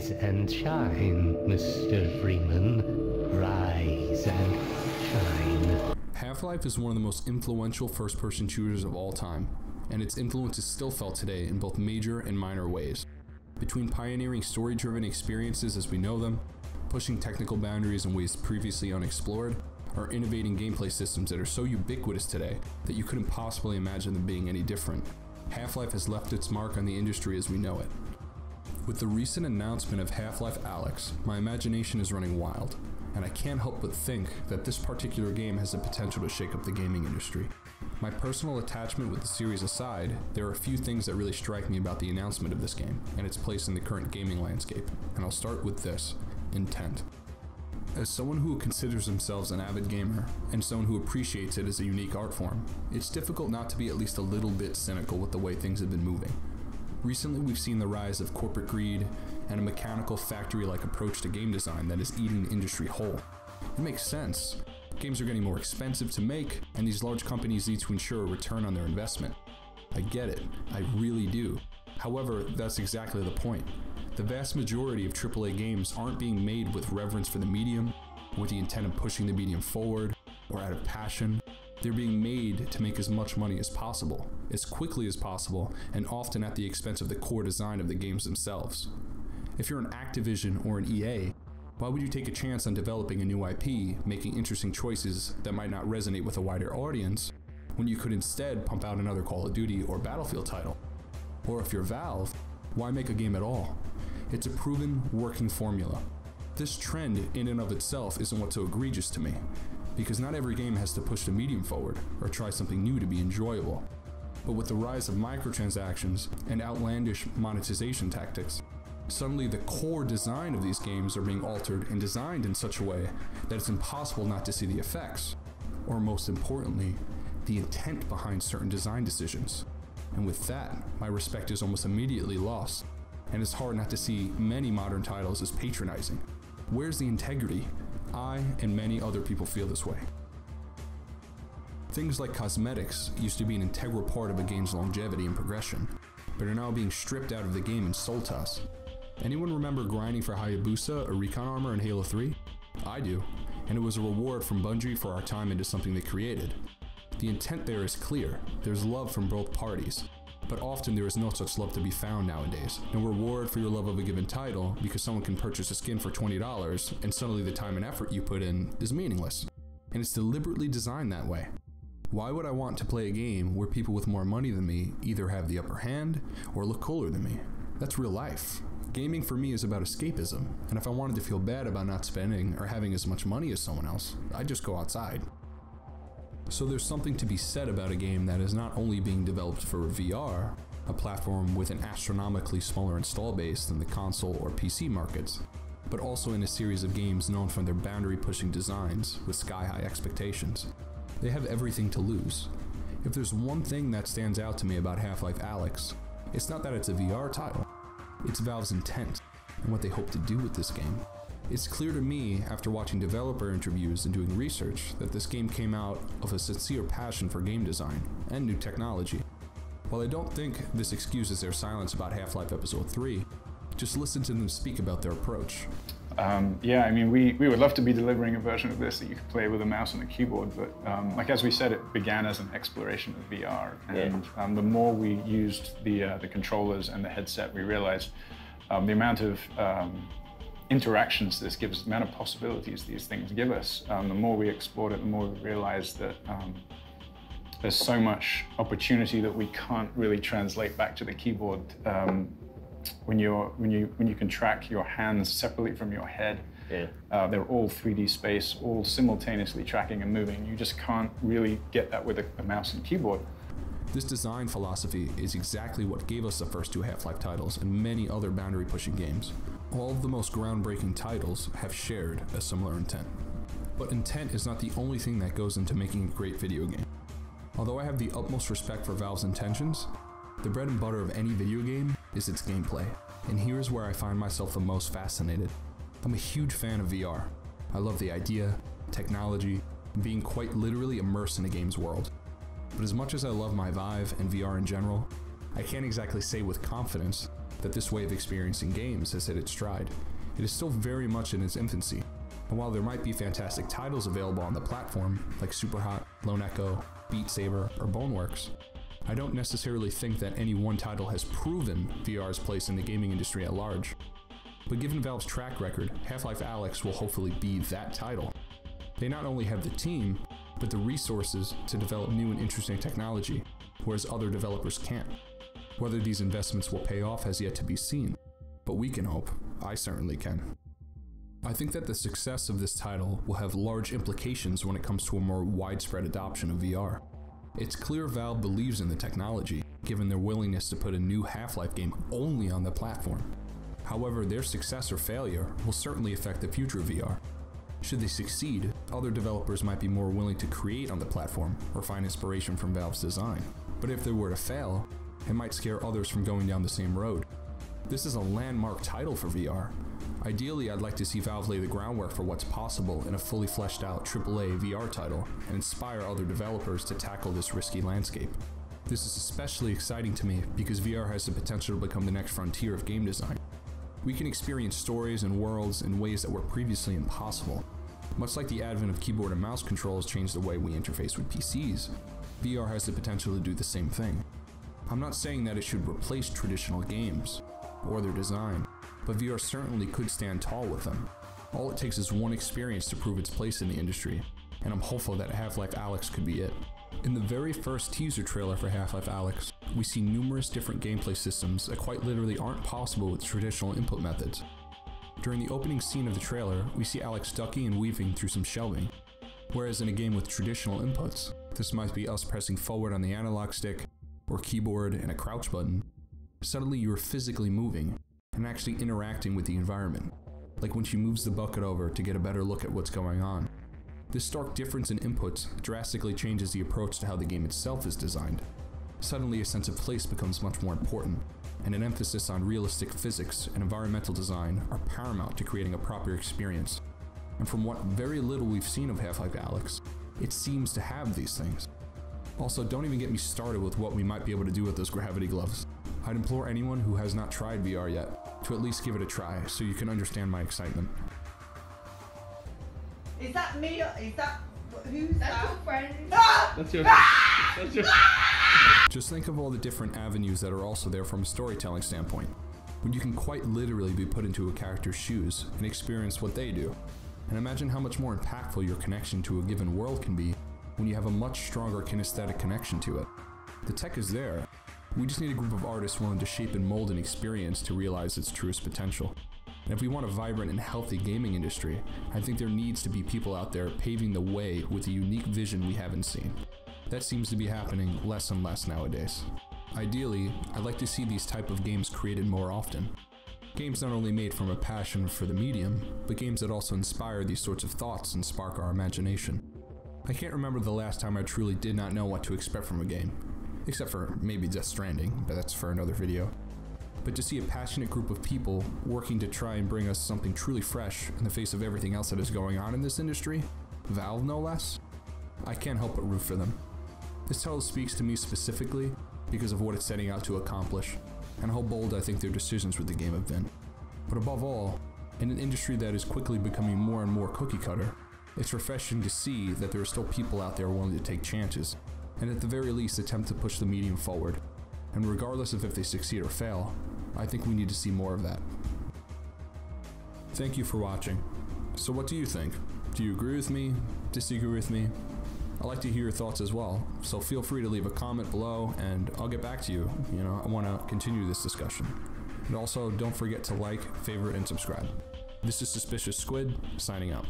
Rise and shine, Mr. Freeman. Rise and shine. Half-Life is one of the most influential first-person shooters of all time, and its influence is still felt today in both major and minor ways. Between pioneering story-driven experiences as we know them, pushing technical boundaries in ways previously unexplored, or innovating gameplay systems that are so ubiquitous today that you couldn't possibly imagine them being any different, Half-Life has left its mark on the industry as we know it. With the recent announcement of Half-Life Alyx, my imagination is running wild, and I can't help but think that this particular game has the potential to shake up the gaming industry. My personal attachment with the series aside, there are a few things that really strike me about the announcement of this game and its place in the current gaming landscape, and I'll start with this: intent. As someone who considers themselves an avid gamer, and someone who appreciates it as a unique art form, it's difficult not to be at least a little bit cynical with the way things have been moving. Recently we've seen the rise of corporate greed and a mechanical factory-like approach to game design that is eating the industry whole. It makes sense. Games are getting more expensive to make, and these large companies need to ensure a return on their investment. I get it, I really do. However, that's exactly the point. The vast majority of AAA games aren't being made with reverence for the medium, with the intent of pushing the medium forward, or out of passion. They're being made to make as much money as possible, as quickly as possible, and often at the expense of the core design of the games themselves. If you're an Activision or an EA, why would you take a chance on developing a new IP, making interesting choices that might not resonate with a wider audience, when you could instead pump out another Call of Duty or Battlefield title? Or if you're Valve, why make a game at all? It's a proven, working formula. This trend in and of itself isn't what's so egregious to me, because not every game has to push the medium forward or try something new to be enjoyable. But with the rise of microtransactions and outlandish monetization tactics, suddenly the core design of these games are being altered and designed in such a way that it's impossible not to see the effects, or most importantly, the intent behind certain design decisions. And with that, my respect is almost immediately lost, and it's hard not to see many modern titles as patronizing. Where's the integrity? I and many other people feel this way. Things like cosmetics used to be an integral part of a game's longevity and progression, but are now being stripped out of the game and sold to us. Anyone remember grinding for Hayabusa or Recon Armor in Halo 3? I do, and it was a reward from Bungie for our time into something they created. The intent there is clear, there's love from both parties, but often there is no such love to be found nowadays. No reward for your love of a given title because someone can purchase a skin for $20 and suddenly the time and effort you put in is meaningless. And it's deliberately designed that way. Why would I want to play a game where people with more money than me either have the upper hand or look cooler than me? That's real life. Gaming for me is about escapism, and if I wanted to feel bad about not spending or having as much money as someone else, I'd just go outside. So there's something to be said about a game that is not only being developed for VR, a platform with an astronomically smaller install base than the console or PC markets, but also in a series of games known for their boundary-pushing designs with sky-high expectations. They have everything to lose. If there's one thing that stands out to me about Half-Life Alyx, it's not that it's a VR title, it's Valve's intent and what they hope to do with this game. It's clear to me, after watching developer interviews and doing research, that this game came out of a sincere passion for game design and new technology. While I don't think this excuses their silence about Half-Life Episode 3, just listen to them speak about their approach. Yeah, I mean, we would love to be delivering a version of this that you could play with a mouse and a keyboard, but like as we said, it began as an exploration of VR, and the more we used the controllers and the headset, we realized the amount of interactions this gives, the amount of possibilities these things give us. The more we explored it, the more we realized that there's so much opportunity that we can't really translate back to the keyboard. When you can track your hands separately from your head, they're all 3D space, all simultaneously tracking and moving. You just can't really get that with a mouse and keyboard. This design philosophy is exactly what gave us the first two Half-Life titles and many other boundary-pushing games. All of the most groundbreaking titles have shared a similar intent. But intent is not the only thing that goes into making a great video game. Although I have the utmost respect for Valve's intentions, the bread and butter of any video game is its gameplay, and here's where I find myself the most fascinated. I'm a huge fan of VR. I love the idea, technology, and being quite literally immersed in a game's world. But as much as I love my Vive and VR in general, I can't exactly say with confidence that this way of experiencing games has hit its stride, it is still very much in its infancy. And while there might be fantastic titles available on the platform, like Superhot, Lone Echo, Beat Saber, or Boneworks, I don't necessarily think that any one title has proven VR's place in the gaming industry at large. But given Valve's track record, Half-Life Alyx will hopefully be that title. They not only have the team, but the resources to develop new and interesting technology, whereas other developers can't. Whether these investments will pay off has yet to be seen, but we can hope. I certainly can. I think that the success of this title will have large implications when it comes to a more widespread adoption of VR. It's clear Valve believes in the technology, given their willingness to put a new Half-Life game only on the platform. However, their success or failure will certainly affect the future of VR. Should they succeed, other developers might be more willing to create on the platform or find inspiration from Valve's design. But if they were to fail, it might scare others from going down the same road. This is a landmark title for VR. Ideally, I'd like to see Valve lay the groundwork for what's possible in a fully fleshed out AAA VR title and inspire other developers to tackle this risky landscape. This is especially exciting to me because VR has the potential to become the next frontier of game design. We can experience stories and worlds in ways that were previously impossible. Much like the advent of keyboard and mouse controls changed the way we interface with PCs, VR has the potential to do the same thing. I'm not saying that it should replace traditional games or their design, but VR certainly could stand tall with them. All it takes is one experience to prove its place in the industry, and I'm hopeful that Half-Life Alyx could be it. In the very first teaser trailer for Half-Life Alyx, we see numerous different gameplay systems that quite literally aren't possible with traditional input methods. During the opening scene of the trailer, we see Alyx ducking and weaving through some shelving, whereas in a game with traditional inputs, this might be us pressing forward on the analog stick, or keyboard and a crouch button. Suddenly you're physically moving, and actually interacting with the environment, like when she moves the bucket over to get a better look at what's going on. This stark difference in inputs drastically changes the approach to how the game itself is designed. Suddenly a sense of place becomes much more important, and an emphasis on realistic physics and environmental design are paramount to creating a proper experience. And from what very little we've seen of Half-Life Alyx, it seems to have these things. Also, don't even get me started with what we might be able to do with those gravity gloves. I'd implore anyone who has not tried VR yet to at least give it a try so you can understand my excitement. Is that me or is that who's That's that? your friend. Ah! That's your. Just think of all the different avenues that are also there from a storytelling standpoint, when you can quite literally be put into a character's shoes and experience what they do. And imagine how much more impactful your connection to a given world can be when you have a much stronger kinesthetic connection to it. The tech is there. We just need a group of artists willing to shape and mold an experience to realize its truest potential. And if we want a vibrant and healthy gaming industry, I think there needs to be people out there paving the way with a unique vision we haven't seen. That seems to be happening less and less nowadays. Ideally, I'd like to see these type of games created more often. Games not only made from a passion for the medium, but games that also inspire these sorts of thoughts and spark our imagination. I can't remember the last time I truly did not know what to expect from a game. Except for maybe Death Stranding, but that's for another video. But to see a passionate group of people working to try and bring us something truly fresh in the face of everything else that is going on in this industry, Valve no less, I can't help but root for them. This title speaks to me specifically because of what it's setting out to accomplish, and how bold I think their decisions with the game have been. But above all, in an industry that is quickly becoming more and more cookie cutter, it's refreshing to see that there are still people out there willing to take chances, and at the very least attempt to push the medium forward. And regardless of if they succeed or fail, I think we need to see more of that. Thank you for watching. So what do you think? Do you agree with me? Disagree with me? I'd like to hear your thoughts as well, so feel free to leave a comment below and I'll get back to you. I want to continue this discussion. And also, don't forget to like, favorite, and subscribe. This is Suspicious Squid, signing out.